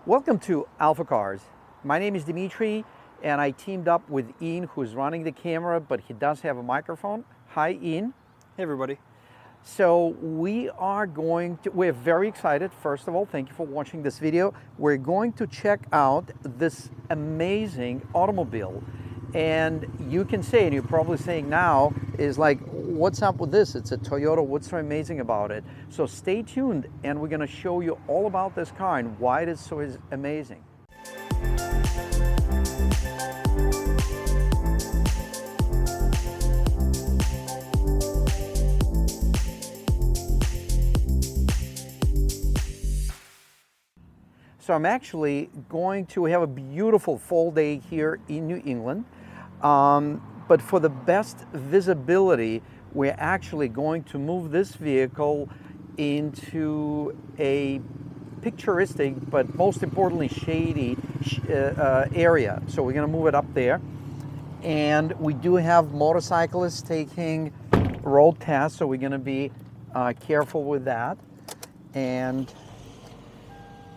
Welcome to AlphaCars. My name is Dimitri, and I teamed up with Ian, who's running the camera, but he does have a microphone. Hi, Ian. Hey, everybody. So we're very excited. First of all, thank you for watching this video. We're going to check out this amazing automobile. And you can say, and you're probably saying now, is like, what's up with this? It's a Toyota, what's so amazing about it? So stay tuned, and we're gonna show you all about this car and why it is so amazing. So I'm actually going to have a beautiful fall day here in New England. But for the best visibility, we're actually going to move this vehicle into a picturesque, but most importantly shady area. So we're going to move it up there. And we do have motorcyclists taking road tests, so we're going to be careful with that. And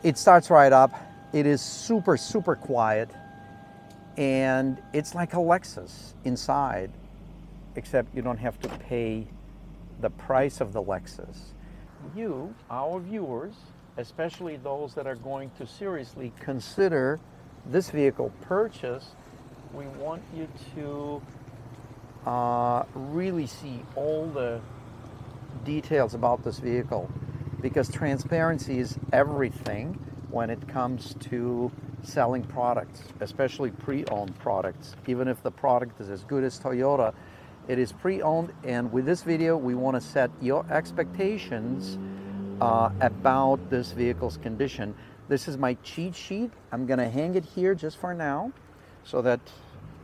it starts right up. It is super, super quiet. And it's like a Lexus inside, except you don't have to pay the price of the Lexus. You, our viewers, especially those that are going to seriously consider this vehicle purchase, we want you to really see all the details about this vehicle, because transparency is everything when it comes to selling products, especially pre-owned products. Even if the product is as good as Toyota, it is pre-owned, and with this video we want to set your expectations about this vehicle's condition. This is my cheat sheet. I'm going to hang it here just for now so that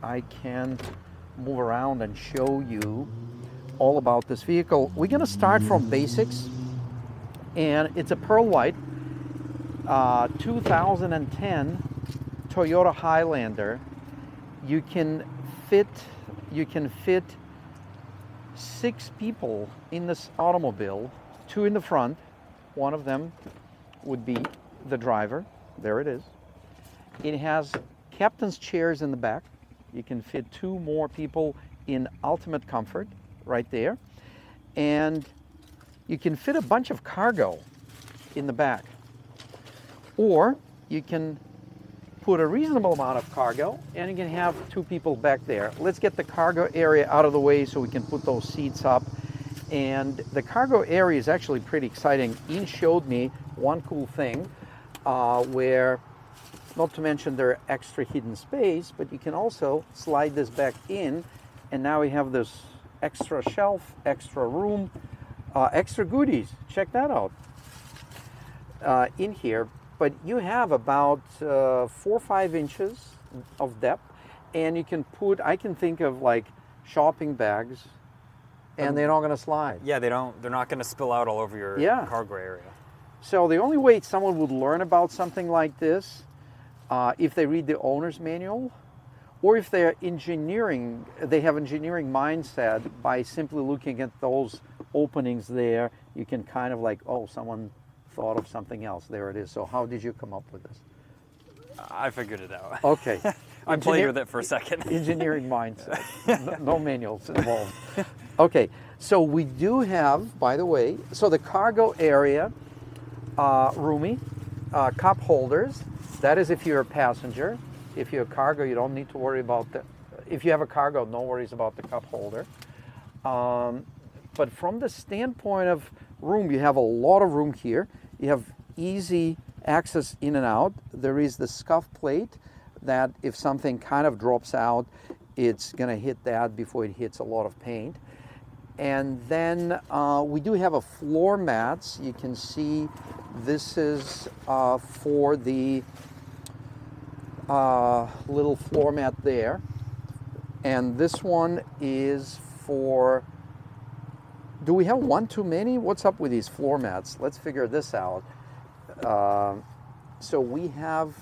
I can move around and show you all about this vehicle. We're going to start from basics, and it's a pearl white 2010 Toyota Highlander. You can fit 6 people in this automobile, 2 in the front. One of them would be the driver. There it is. It has captain's chairs in the back. You can fit 2 more people in ultimate comfort right there. And you can fit a bunch of cargo in the back. Or you can put a reasonable amount of cargo, and you can have 2 people back there. Let's get the cargo area out of the way so we can put those seats up. And the cargo area is actually pretty exciting. Ian showed me one cool thing where, not to mention their extra hidden space, but you can also slide this back in, and now we have this extra shelf, extra room, extra goodies. Check that out in here. But you have about 4 or 5 inches of depth, and you can put, I can think of like shopping bags, and they're not going to slide. Yeah, they're not going to spill out all over your cargo area. So the only way someone would learn about something like this, if they read the owner's manual, or if they're engineering, they have engineering mindset by simply looking at those openings there. You can kind of like, oh, someone thought of something else. There it is. So how did you come up with this? I figured it out. Okay. I played with it for a second. Engineering mindset. No manuals involved. Okay. So we do have, by the way, so the cargo area, roomy, cup holders. That is if you're a passenger. If you're a cargo, you don't need to worry about that. If you have a cargo, no worries about the cup holder. But from the standpoint of room, you have a lot of room here. You have easy access in and out. There is the scuff plate that if something kind of drops out, it's going to hit that before it hits a lot of paint. And then we do have a floor mats. You can see this is for the little floor mat there. And this one is for, do we have one too many? What's up with these floor mats? Let's figure this out. So we have...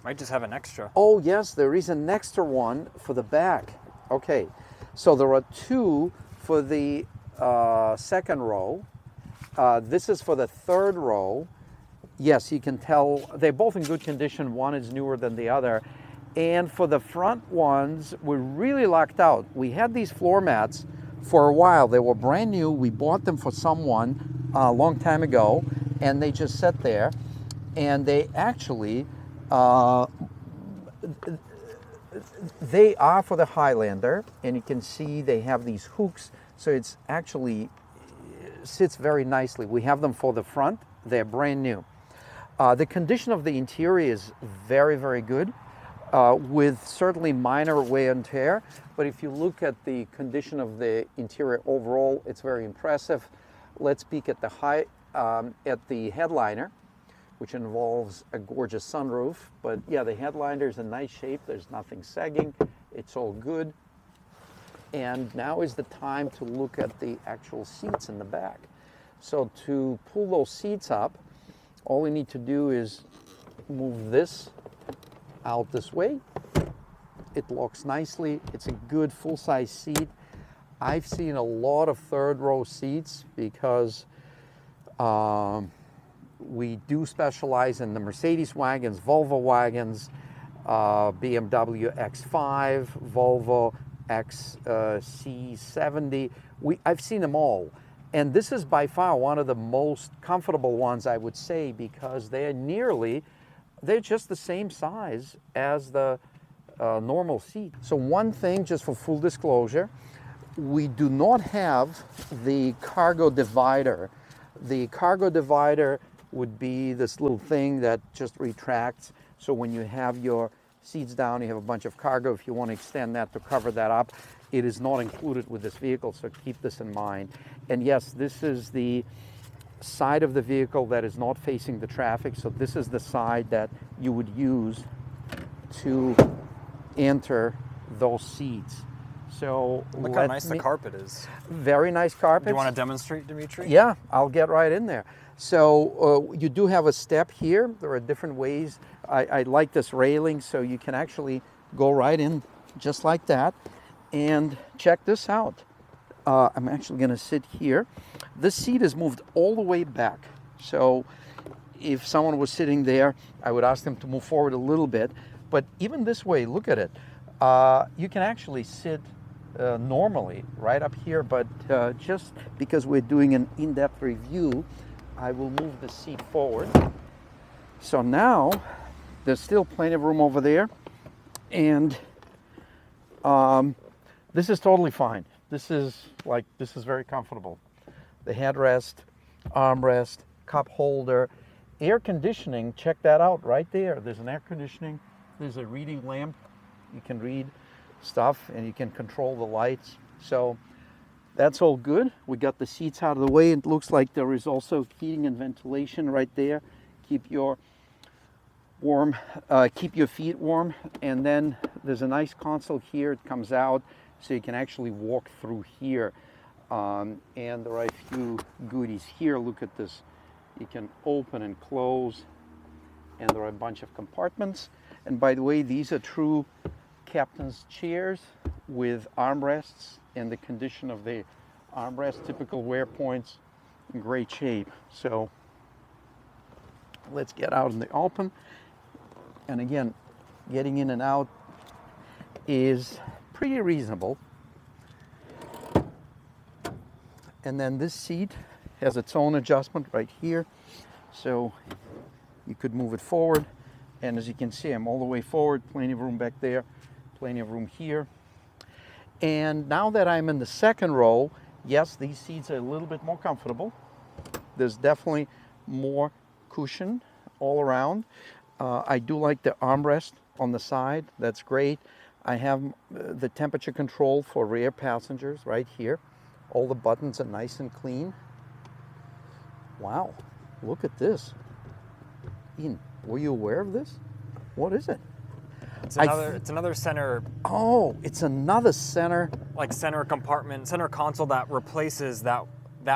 Might just have an extra. Oh yes, there is an extra one for the back. Okay, so there are 2 for the second row. This is for the third row. yes, you can tell they're both in good condition. One is newer than the other. And for the front ones, we're really lucked out. We had these floor mats for a while. They were brand new. We bought them for someone a long time ago, and they just sat there. And they actually, they are for the Highlander, and you can see they have these hooks, so it's actually sits very nicely. We have them for the front. They're brand new. The condition of the interior is very, very good. With certainly minor wear and tear, but if you look at the condition of the interior overall, it's very impressive. Let's peek at the headliner, which involves a gorgeous sunroof. But yeah, the headliner is in nice shape. There's nothing sagging. It's all good. And now is the time to look at the actual seats in the back. So to pull those seats up, all we need to do is move this out this way. It locks nicely. It's a good full-size seat. I've seen a lot of third row seats because we do specialize in the Mercedes wagons, Volvo wagons, BMW X5, Volvo XC70. I've seen them all. And this is by far one of the most comfortable ones, I would say, because they're just the same size as the normal seat. So one thing, just for full disclosure, we do not have the cargo divider. The cargo divider would be this little thing that just retracts. So when you have your seats down, you have a bunch of cargo. If you want to extend that to cover that up, it is not included with this vehicle, so keep this in mind. And yes, this is the side of the vehicle that is not facing the traffic, so this is the side that you would use to enter those seats. So look how nice the carpet is. Very nice carpet. Do you want to demonstrate, Dimitri? Yeah, I'll get right in there. So you do have a step here. There are different ways. I like this railing, so you can actually go right in just like that. And check this out. I'm actually going to sit here. This seat is moved all the way back. So if someone was sitting there, I would ask them to move forward a little bit. But even this way, look at it. You can actually sit normally right up here, but just because we're doing an in-depth review, I will move the seat forward. So now there's still plenty of room over there, and this is totally fine. This is very comfortable. The headrest, armrest, cup holder, air conditioning. Check that out right there. There's an air conditioning. There's a reading lamp. You can read stuff and you can control the lights. So that's all good. We got the seats out of the way. It looks like there is also heating and ventilation right there. Keep your feet warm. And then there's a nice console here. It comes out so you can actually walk through here. And there are a few goodies here. Look at this. You can open and close, and there are a bunch of compartments. And by the way, these are true captain's chairs with armrests, and the condition of the armrest, typical wear points, in great shape. So let's get out in the open. And again, getting in and out is pretty reasonable. And then this seat has its own adjustment right here. So you could move it forward. And as you can see, I'm all the way forward, plenty of room back there, plenty of room here. And now that I'm in the second row, yes, these seats are a little bit more comfortable. There's definitely more cushion all around. I do like the armrest on the side. That's great. I have the temperature control for rear passengers right here. All the buttons are nice and clean. Wow, look at this. Ian, were you aware of this? What is it? It's another center. Oh, it's another center. Like center compartment, center console that replaces that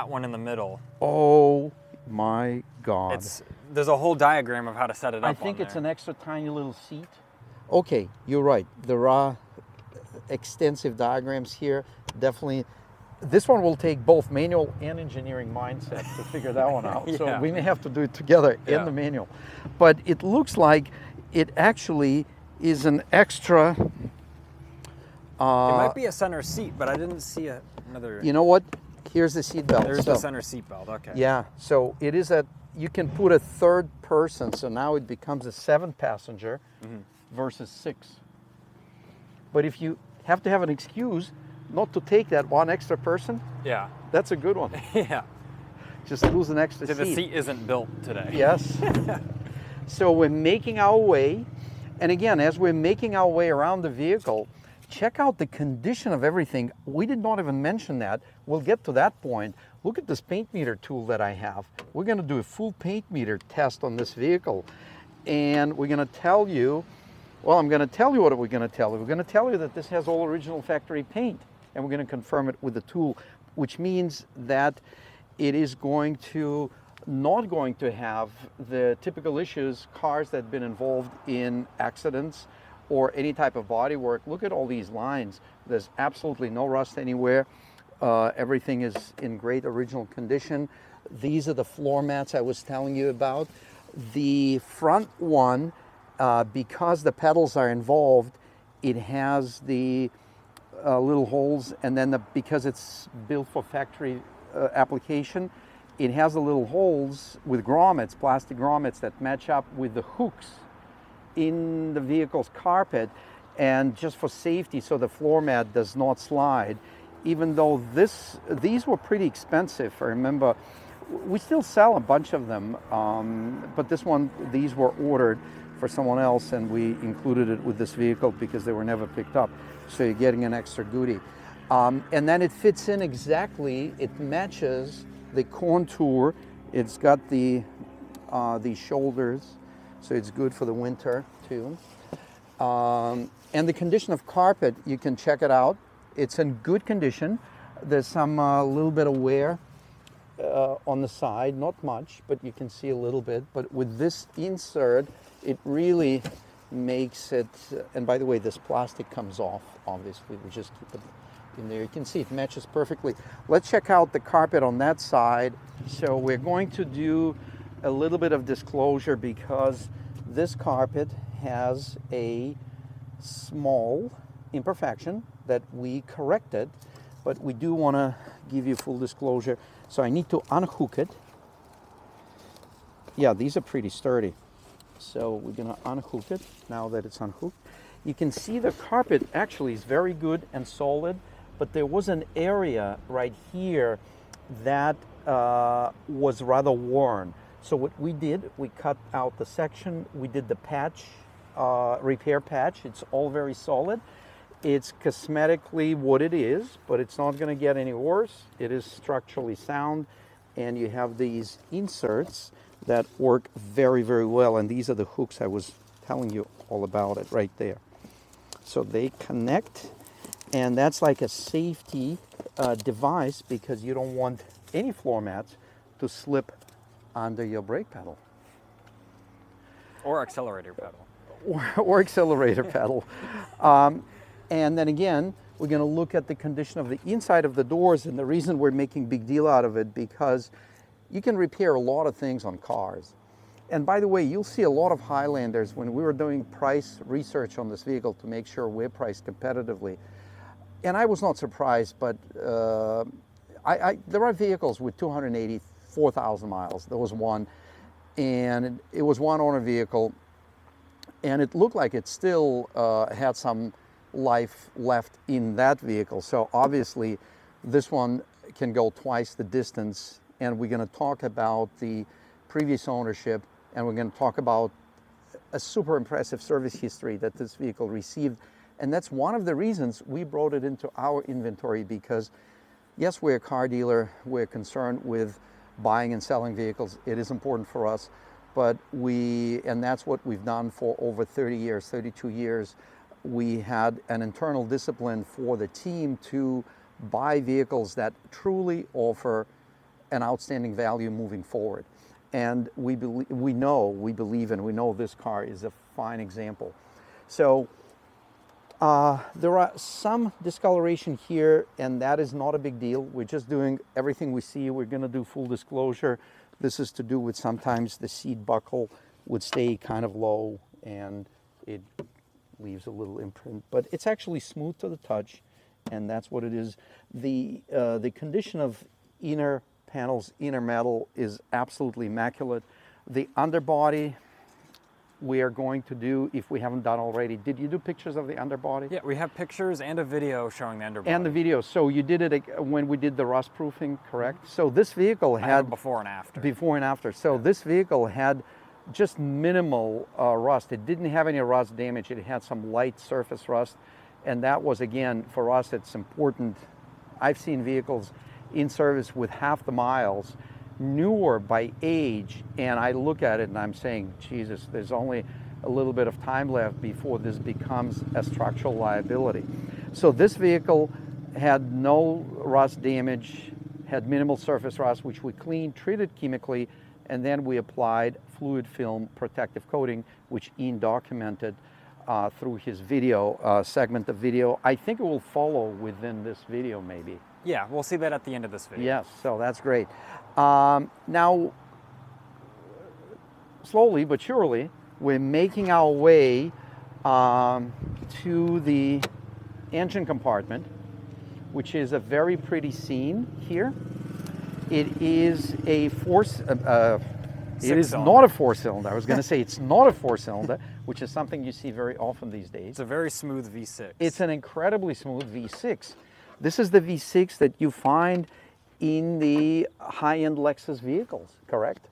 one in the middle. Oh my God. There's a whole diagram of how to set it up. I think it's an extra tiny little seat. Okay, you're right. There are extensive diagrams here. Definitely this one will take both manual and engineering mindset to figure that one out. So Yeah. we may have to do it together in the manual. But it looks like it actually is an extra. It might be a center seat, but I didn't see another. You know what? Here's the seat belt. There's the center seat belt. Okay. Yeah, so it is you can put a third person, so now it becomes a 7-passenger versus 6. But if you have to have an excuse not to take that one extra person, Yeah. that's a good one. Yeah. Just lose an extra So seat. the seat isn't built today. Yes. So we're making our way, and again, as we're making our way around the vehicle, check out the condition of everything. We did not even mention that. We'll get to that point. Look at this paint meter tool that I have. We're going to do a full paint meter test on this vehicle, and we're going to tell you, well, I'm going to tell you what we're going to tell you. We're going to tell you that this has all original factory paint, and we're going to confirm it with the tool, which means that it is not going to have the typical issues, cars that have been involved in accidents or any type of body work. Look at all these lines. There's absolutely no rust anywhere. Everything is in great original condition. These are the floor mats I was telling you about. The front one, because the pedals are involved, it has the little holes, and then because it's built for factory application, it has the little holes with grommets, plastic grommets that match up with the hooks in the vehicle's carpet, and just for safety, so the floor mat does not slide. Even though these were pretty expensive, I remember we still sell a bunch of them, but these were ordered for someone else, and we included it with this vehicle because they were never picked up. So you're getting an extra goodie, and then it fits in exactly. It matches the contour. It's got these shoulders. So it's good for the winter too. And the condition of carpet, you can check it out. It's in good condition. There's some little bit of wear on the side, not much, but you can see a little bit. But with this insert, it really makes it, and by the way, this plastic comes off, obviously. We just keep it in there. You can see it matches perfectly. Let's check out the carpet on that side. So we're going to do a little bit of disclosure because this carpet has a small imperfection that we corrected, but we do want to give you full disclosure. So I need to unhook it. Yeah, these are pretty sturdy. So we're going to unhook it now that it's unhooked. You can see the carpet actually is very good and solid, but there was an area right here that was rather worn. So what we did, we cut out the section, we did the patch, repair patch. It's all very solid. It's cosmetically what it is, but it's not going to get any worse. It is structurally sound, and you have these inserts that work very, very well, and these are the hooks I was telling you all about it right there. So they connect, and that's like a safety device because you don't want any floor mats to slip under your brake pedal. Or accelerator pedal. Or accelerator pedal. And then again, we're going to look at the condition of the inside of the doors, and the reason we're making big deal out of it because you can repair a lot of things on cars. And by the way, you'll see a lot of Highlanders when we were doing price research on this vehicle to make sure we're priced competitively. And I was not surprised, but there are vehicles with 284,000 miles. There was one, and it was one owner vehicle, and it looked like it still had some life left in that vehicle. So obviously, this one can go twice the distance, and we're going to talk about the previous ownership, and we're going to talk about a super impressive service history that this vehicle received. And that's one of the reasons we brought it into our inventory because, yes, we're a car dealer. We're concerned with buying and selling vehicles. It is important for us, but and that's what we've done for over 30 years, 32 years. We had an internal discipline for the team to buy vehicles that truly offer an outstanding value moving forward. And we believe, and we know this car is a fine example. So There are some discoloration here, and that is not a big deal. We're just doing everything we see. We're going to do full disclosure. This is to do with sometimes the seat buckle would stay kind of low, and it leaves a little imprint. But it's actually smooth to the touch, and that's what it is. The condition of inner panels, inner metal, is absolutely immaculate. The underbody, we are going to do, if we haven't done already. Did you do pictures of the underbody? Yeah, we have pictures and a video showing the underbody. And the video. So you did it when we did the rust proofing, correct? So this vehicle I have had before and after. Before and after. So this vehicle had just minimal rust. It didn't have any rust damage. It had some light surface rust, and that was, again, for us, it's important. I've seen vehicles in service with half the miles, newer by age, and I look at it and I'm saying, Jesus, there's only a little bit of time left before this becomes a structural liability. So this vehicle had no rust damage, had minimal surface rust, which we cleaned, treated chemically, and then we applied fluid film protective coating, which Ian documented through his video, segment of video. I think it will follow within this video maybe. Yeah, we'll see that at the end of this video. Yes, so that's great. Now, slowly but surely, we're making our way to the engine compartment, which is a very pretty scene here. It is a it is not a four-cylinder. I was going to say it's not a four-cylinder, which is something you see very often these days. It's a very smooth V6. It's an incredibly smooth V6. This is the V6 that you find in the high-end Lexus vehicles, correct?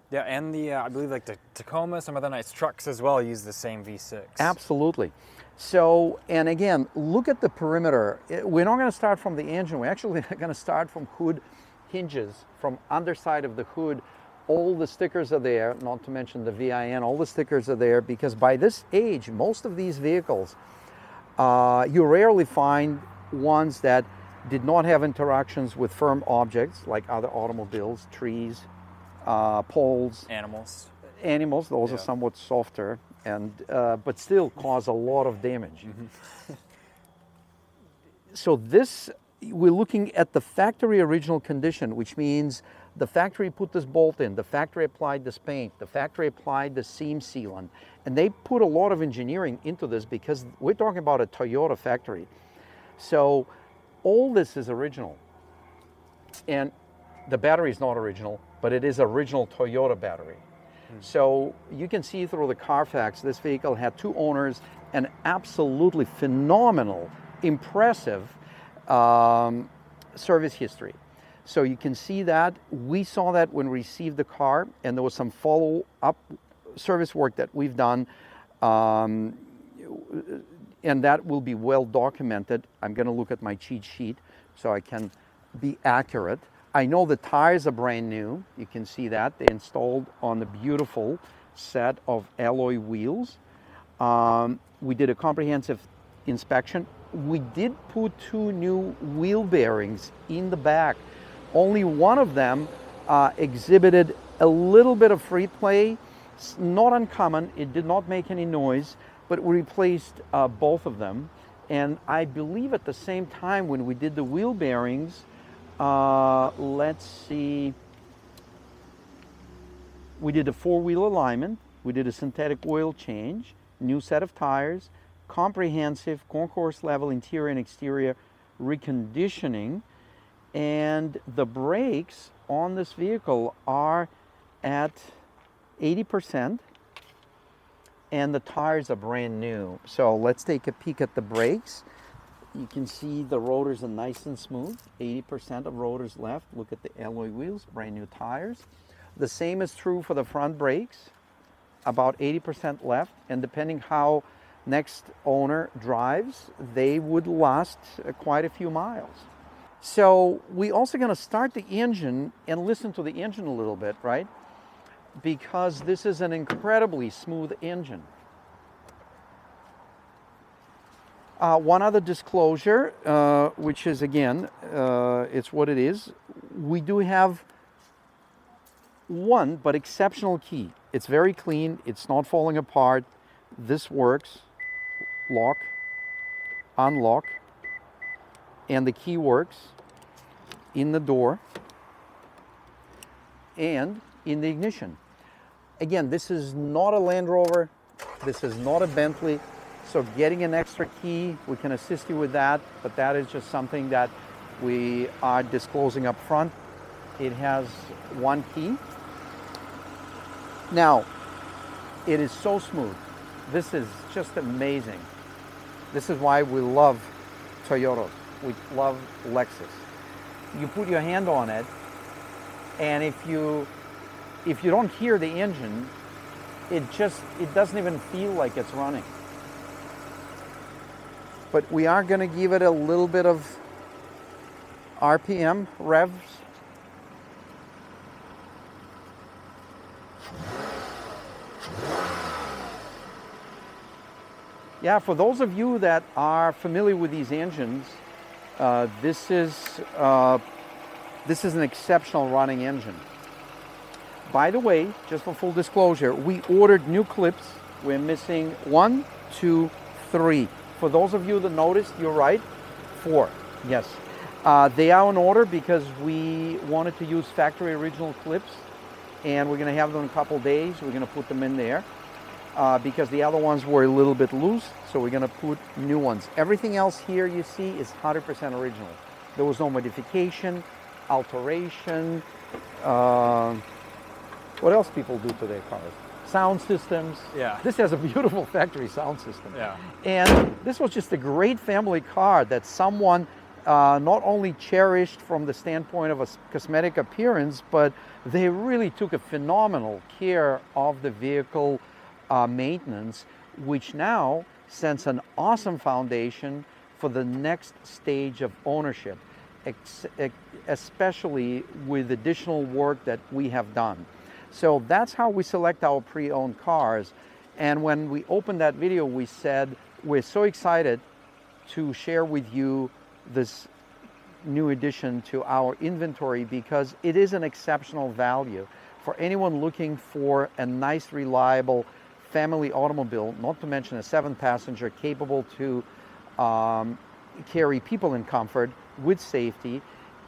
Yeah, and the I believe like the Tacoma, some other nice trucks as well use the same V6. Absolutely. So, and again, look at the perimeter. We're not going to start from the engine. We're actually going to start from hood hinges, from underside of the hood. All the stickers are there, not to mention the VIN. All the stickers are there because by this age, most of these vehicles, you rarely find ones that did not have interactions with firm objects like other automobiles, trees, poles. Animals. Those are somewhat softer, and but still cause a lot of damage. Mm-hmm. So this, we're looking at the factory original condition, which means the factory put this bolt in, the factory applied this paint, the factory applied the seam sealant, and they put a lot of engineering into this because we're talking about a Toyota factory. So all this is original. And the battery is not original, but it is original Toyota battery. So you can see through the Carfax, this vehicle had two owners, an absolutely phenomenal, impressive service history. So you can see that. We saw that when we received the car, and there was some follow-up service work that we've done, and that will be well documented. I'm going to look at my cheat sheet so I can be accurate. I know the tires are brand new. You can see that. They're installed on the beautiful set of alloy wheels. We did a comprehensive inspection. We did put two new wheel bearings in the back. Only one of them exhibited a little bit of free play. It's not uncommon. It did not make any noise, but we replaced both of them. And I believe at the same time when we did the wheel bearings, let's see, we did a four-wheel alignment, we did a synthetic oil change, new set of tires, comprehensive concourse level interior and exterior reconditioning, and the brakes on this vehicle are at 80%, and the tires are brand new. So let's take a peek at the brakes. You can see the rotors are nice and smooth, 80% of rotors left. Look at the alloy wheels, brand new tires. The same is true for the front brakes, about 80% left, and depending how next owner drives, they would last quite a few miles. So we're also going to start the engine and listen to the engine a little bit, right? Because this is an incredibly smooth engine. One other disclosure, which is again, it's what it is. We do have one, but exceptional key. It's very clean. It's not falling apart. This works. lock, unlock, and the key works in the door and in the ignition. Again, this is not a Land Rover, this is not a Bentley, so getting an extra key, we can assist you with that, but that is just something that we are disclosing up front. It has one key. Now, it is so smooth. This is just amazing. This is why we love Toyota. We love Lexus. You put your hand on it, and if you don't hear the engine, it doesn't even feel like it's running. But we are going to give it a little bit of RPM revs. Yeah, for those of you that are familiar with these engines, this is an exceptional running engine. By the way, just for full disclosure, we ordered new clips. We're missing 1, 2, 3. For those of you that noticed, you're right, 4. Yes, they are in order because we wanted to use factory original clips, and we're going to have them in a couple days. We're going to put them in there. Because the other ones were a little bit loose, so we're going to put new ones. Everything else here you see is 100% original. There was no modification, alteration. What else people do to their cars? Sound systems. Yeah. This has a beautiful factory sound system. Yeah. And this was just a great family car that someone not only cherished from the standpoint of a cosmetic appearance, but they really took a phenomenal care of the vehicle maintenance, which now sets an awesome foundation for the next stage of ownership, especially with additional work that we have done. So that's how we select our pre-owned cars. And when we opened that video, we said we're so excited to share with you this new addition to our inventory because it is an exceptional value for anyone looking for a nice, reliable family automobile, not to mention a 7-passenger capable to carry people in comfort with safety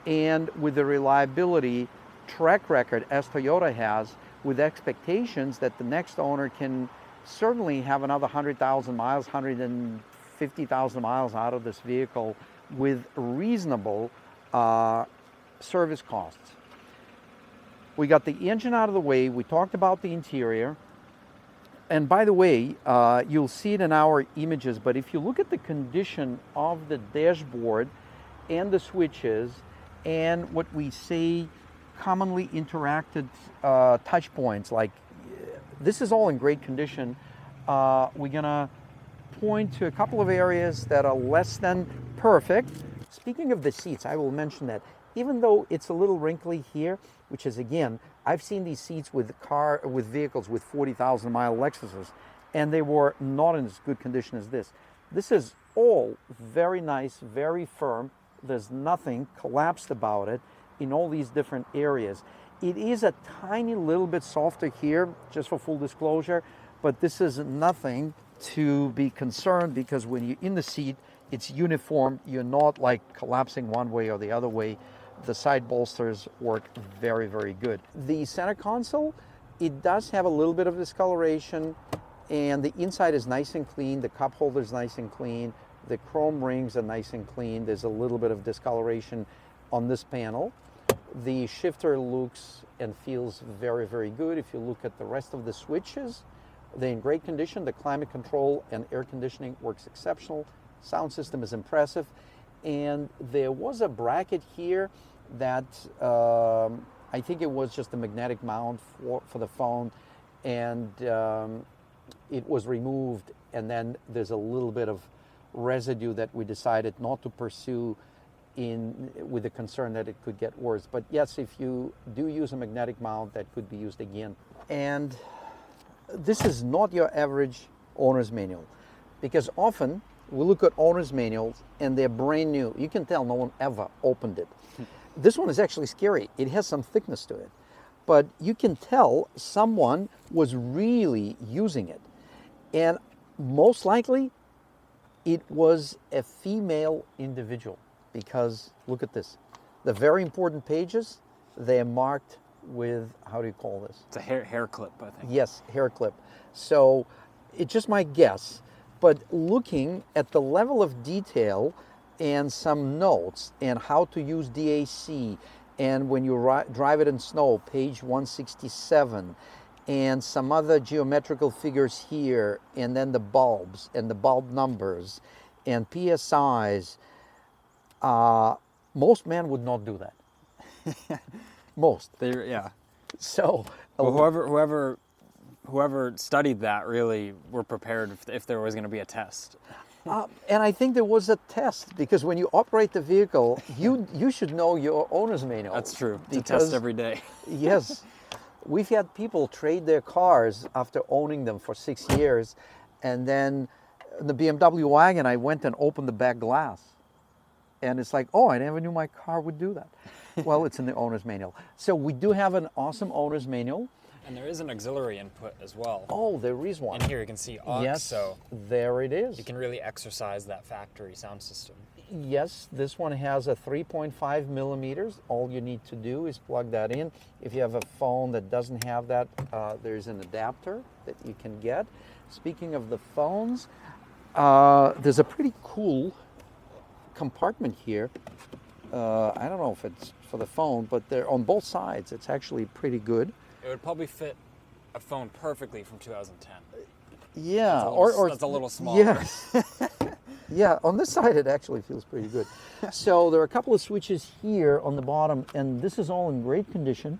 and with the reliability track record as Toyota has, with expectations that the next owner can certainly have another 100,000 miles, 150,000 miles out of this vehicle with reasonable service costs. We got the engine out of the way. We talked about the interior. And by the way, you'll see it in our images, but if you look at the condition of the dashboard and the switches and what we say commonly interacted touch points, like this is all in great condition. We're gonna point to a couple of areas that are less than perfect. Speaking of the seats, I will mention that even though it's a little wrinkly here, which is, again, I've seen these seats with vehicles with 40,000 mile Lexuses, and they were not in as good condition as this. This is all very nice, very firm. There's nothing collapsed about it in all these different areas. It is a tiny little bit softer here, just for full disclosure, but this is nothing to be concerned because when you're in the seat, it's uniform. You're not like collapsing one way or the other way. The side bolsters work very, very good. The center console, it does have a little bit of discoloration, and the inside is nice and clean. The cup holder is nice and clean. The chrome rings are nice and clean. There's a little bit of discoloration on this panel. The shifter looks and feels very, very good. If you look at the rest of the switches, they're in great condition. The climate control and air conditioning works exceptional. Sound system is impressive. And there was a bracket here that I think it was just a magnetic mount for the phone, and it was removed, and then there's a little bit of residue that we decided not to pursue with the concern that it could get worse. But yes, if you do use a magnetic mount, that could be used again. And this is not your average owner's manual, because often we look at owner's manuals and they're brand new. You can tell no one ever opened it. This one is actually scary. It has some thickness to it, but you can tell someone was really using it. And most likely, it was a female individual, because look at this. The very important pages, they're marked with, how do you call this? It's a hair clip, I think. Yes, hair clip. So it's just my guess, but looking at the level of detail and some notes and how to use DAC, and when you drive it in snow, page 167, and some other geometrical figures here, and then the bulbs and the bulb numbers and PSIs, most men would not do that. Most. Yeah. So Well, whoever studied that really were prepared if there was going to be a test. and I think there was a test, because when you operate the vehicle, you should know your owner's manual. That's true. It's a Because, test every day. yes, we've had people trade their cars after owning them for 6 years, and then the BMW wagon, I went and opened the back glass, and it's like, oh, I never knew my car would do that. Well, it's in the owner's manual. So we do have an awesome owner's manual. And there is an auxiliary input as well. Oh, there is one. And here you can see aux, Yes, so there it is. you can really exercise that factory sound system. Yes, this one has a 3.5 millimeters. All you need to do is plug that in. If you have a phone that doesn't have that, there's an adapter that you can get. Speaking of the phones, there's a pretty cool compartment here. I don't know if it's for the phone, but they're on both sides. It's actually pretty good. It would probably fit a phone perfectly from 2010. Yeah, That's a little smaller. Yes. Yeah, on this side it actually feels pretty good. So there are a couple of switches here on the bottom, and this is all in great condition.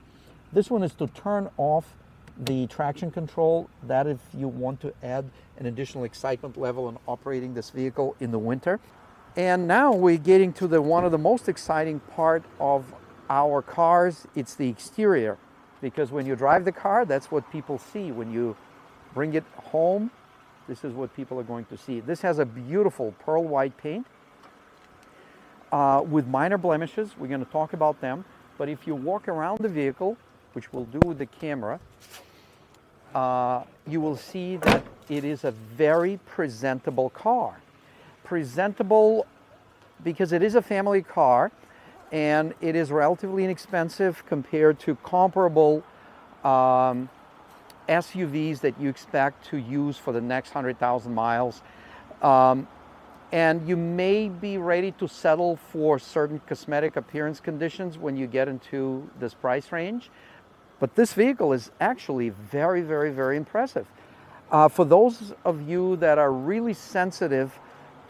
This one is to turn off the traction control. That if you want to add an additional excitement level in operating this vehicle in the winter. And now we're getting to one of the most exciting part of our cars. It's the exterior, because when you drive the car, that's what people see. When you bring it home, this is what people are going to see. This has a beautiful pearl white paint with minor blemishes. We're going to talk about them. But if you walk around the vehicle, which we'll do with the camera, you will see that it is a very presentable car. Presentable because it is a family car, and it is relatively inexpensive compared to comparable SUVs that you expect to use for the next 100,000 miles. And you may be ready to settle for certain cosmetic appearance conditions when you get into this price range. But this vehicle is actually very, very, very impressive. For those of you that are really sensitive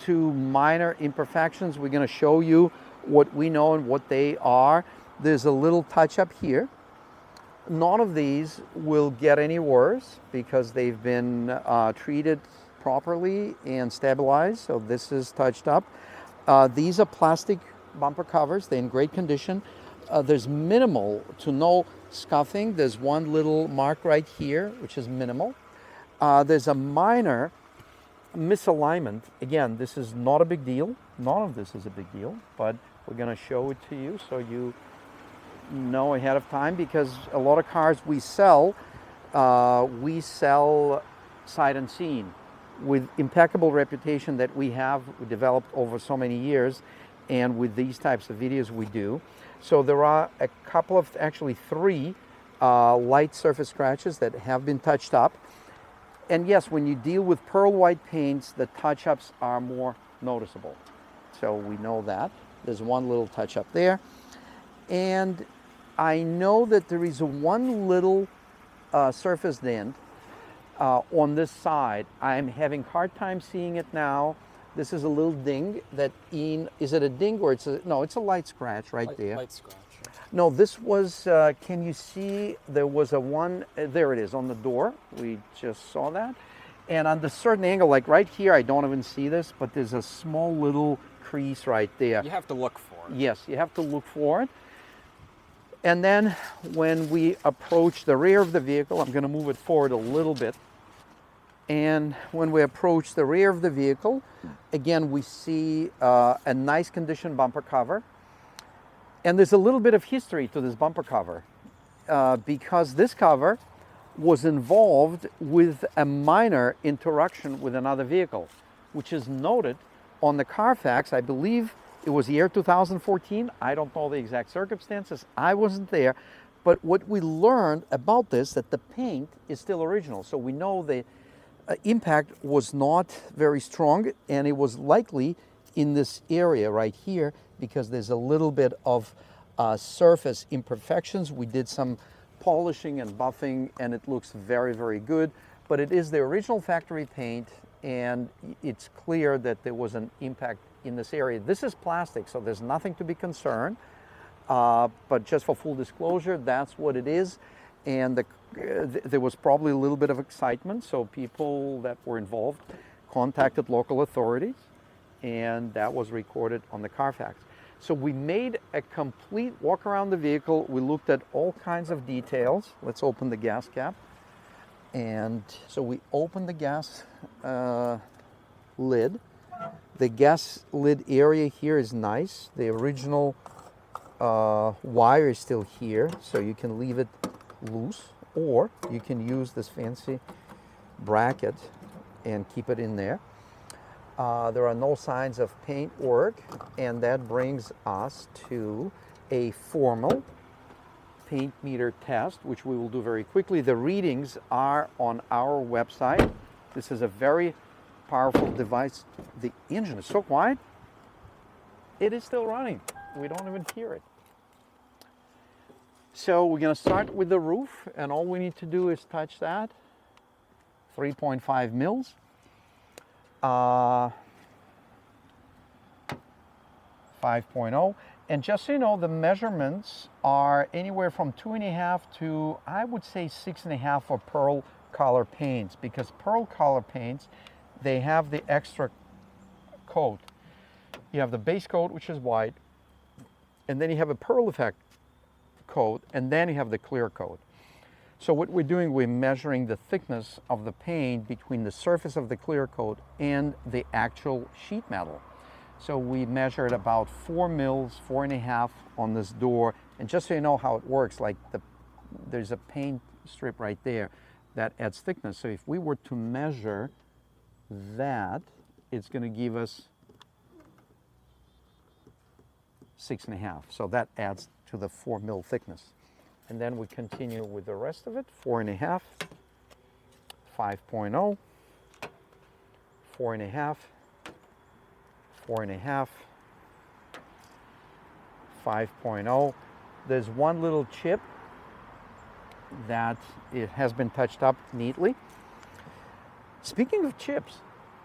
to minor imperfections, we're going to show you what we know and what they are. There's a little touch up here. None of these will get any worse because they've been treated properly and stabilized. So this is touched up. These are plastic bumper covers. They're in great condition. There's minimal to no scuffing. There's one little mark right here, which is minimal. There's a minor misalignment. Again, this is not a big deal. None of this is a big deal, but we're going to show it to you so you know ahead of time, because a lot of cars we sell sight unseen with impeccable reputation that we have developed over so many years, and with these types of videos we do. So there are a couple of, actually 3 light surface scratches that have been touched up. And yes, when you deal with pearl white paints, the touch-ups are more noticeable. So we know that. There's one little touch-up there. And I know that there is one little surface dent on this side. I'm having a hard time seeing it now. This is a little ding that is it a ding or no, it's a light scratch right there. Light scratch. No, this was, can you see, there was there it is on the door. We just saw that. And on the certain angle, like right here, I don't even see this, but there's a small little crease right there. You have to look for it. Yes, you have to look for it. And then when we approach the rear of the vehicle, I'm going to move it forward a little bit. And when we approach the rear of the vehicle, again, we see a nice condition bumper cover. And there's a little bit of history to this bumper cover because this cover was involved with a minor interaction with another vehicle. which is noted on the Carfax. I believe it was the year 2014. I don't know the exact circumstances. I wasn't there. But what we learned about this, that the paint is still original. So we know the impact was not very strong, and it was likely in this area right here because there's a little bit of surface imperfections. We did some polishing and buffing, and it looks very, very good. But it is the original factory paint, and it's clear that there was an impact in this area. This is plastic, so there's nothing to be concerned. But just for full disclosure, that's what it is. And there was probably a little bit of excitement, so people that were involved contacted local authorities, and that was recorded on the Carfax. So we made a complete walk around the vehicle. We looked at all kinds of details. Let's open the gas cap. And so we opened the gas lid. The gas lid area here is nice. The original wire is still here, so you can leave it loose, or you can use this fancy bracket and keep it in there. There are no signs of paint work, and that brings us to a formal paint meter test, which we will do very quickly. The readings are on our website. This is a very powerful device. The engine is so quiet, it is still running. We don't even hear it. So we're going to start with the roof, and all we need to do is touch that. 3.5 mils. 5.0. And just so you know, the measurements are anywhere from 2.5 to, I would say, 6.5 for pearl color paints, because pearl color paints, they have the extra coat. You have the base coat, which is white, and then you have a pearl effect coat, and then you have the clear coat. So what we're doing, we're measuring the thickness of the paint between the surface of the clear coat and the actual sheet metal. So we measured about 4 mils, 4.5 on this door. And just so you know how it works, like there's a paint strip right there that adds thickness. So if we were to measure that, it's going to give us 6.5. So that adds to the 4 mil thickness. And then we continue with the rest of it. 4.5, 5.0, 4.5, 4.5, 5.0. There's one little chip that it has been touched up neatly. Speaking of chips,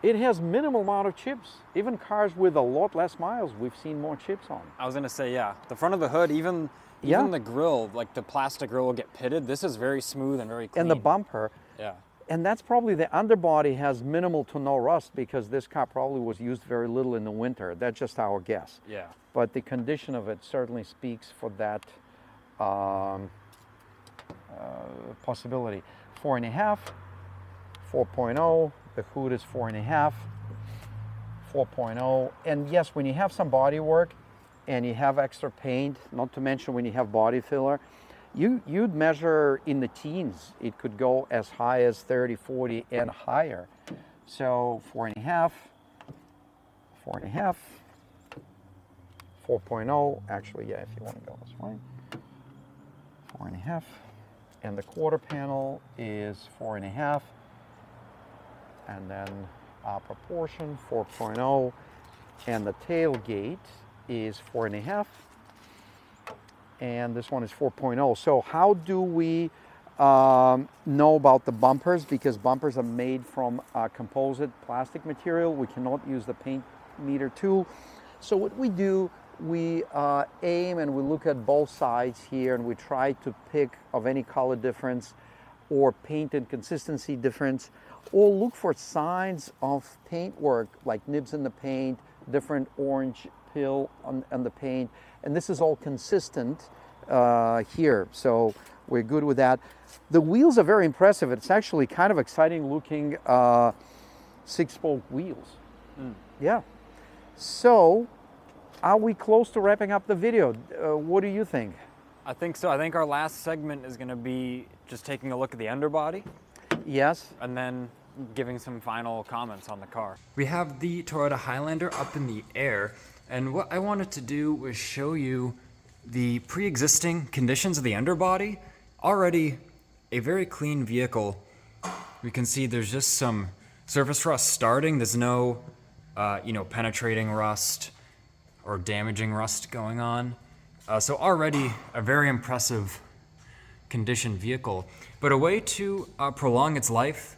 it has minimal amount of chips. Even cars with a lot less miles, we've seen more chips on. I was gonna say, yeah, the front of the hood, even the grill, like the plastic grill will get pitted. This is very smooth and very clean. And the bumper. Yeah. And that's probably the underbody has minimal to no rust, because this car probably was used very little in the winter. That's just our guess. Yeah. But the condition of it certainly speaks for that possibility. 4.5, 4.0, the hood is 4.5, 4.0. And yes, when you have some body work and you have extra paint, not to mention when you have body filler, you'd measure in the teens. It could go as high as 30, 40 and higher. So 4.5, 4.5, 4.0. Actually, yeah, if you want to go this way, 4.5. And the quarter panel is 4.5. And then proportion 4.0. And the tailgate is 4.5. And this one is 4.0. So how do we know about the bumpers? Because bumpers are made from composite plastic material. We cannot use the paint meter tool. So what we do, we aim and we look at both sides here, and we try to pick of any color difference or paint inconsistency difference, or look for signs of paint work, like nibs in the paint, different orange pill on the paint. And this is all consistent here, so we're good with that. The wheels are very impressive. It's actually kind of exciting looking 6-spoke wheels. Yeah. So are we close to wrapping up the video? What do you think? I think so. I think our last segment is going to be just taking a look at the underbody. Yes. And then giving some final comments on the car. We have the Toyota Highlander up in the air, and what I wanted to do was show you the pre-existing conditions of the underbody. Already a very clean vehicle. We can see there's just some surface rust starting. There's no, penetrating rust or damaging rust going on. So already a very impressive condition vehicle. But a way to prolong its life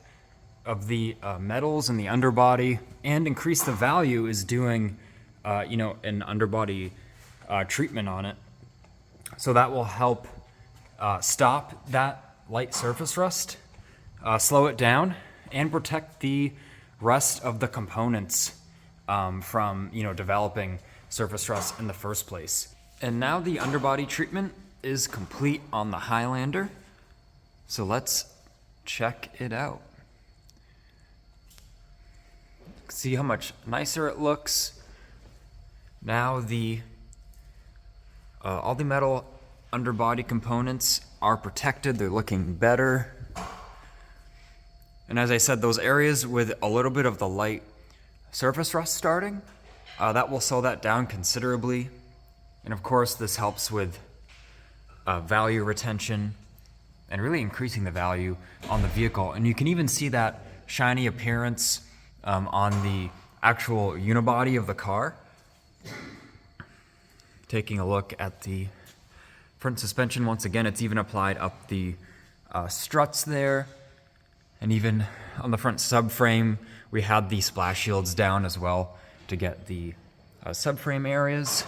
of the metals in the underbody and increase the value is doing, an underbody treatment on it. So that will help stop that light surface rust, slow it down, and protect the rest of the components from developing surface rust in the first place. And now the underbody treatment is complete on the Highlander. So let's check it out. See how much nicer it looks. Now all the metal underbody components are protected. They're looking better. And as I said, those areas with a little bit of the light surface rust starting, that will slow that down considerably. And of course, this helps with value retention and really increasing the value on the vehicle. And you can even see that shiny appearance on the actual unibody of the car. Taking a look at the front suspension, once again, it's even applied up the struts there. And even on the front subframe, we had the splash shields down as well to get the subframe areas.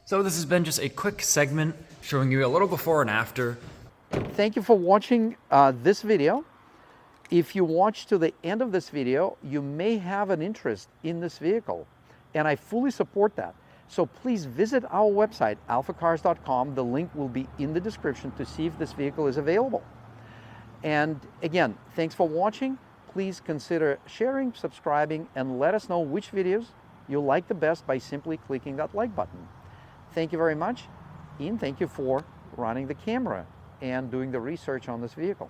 So this has been just a quick segment showing you a little before and after. Thank you for watching this video. If you watch to the end of this video, you may have an interest in this vehicle, and I fully support that. So please visit our website, alphacars.com. The link will be in the description to see if this vehicle is available. And again, thanks for watching. Please consider sharing, subscribing, and let us know which videos you like the best by simply clicking that like button. Thank you very much. Ian, thank you for running the camera and doing the research on this vehicle.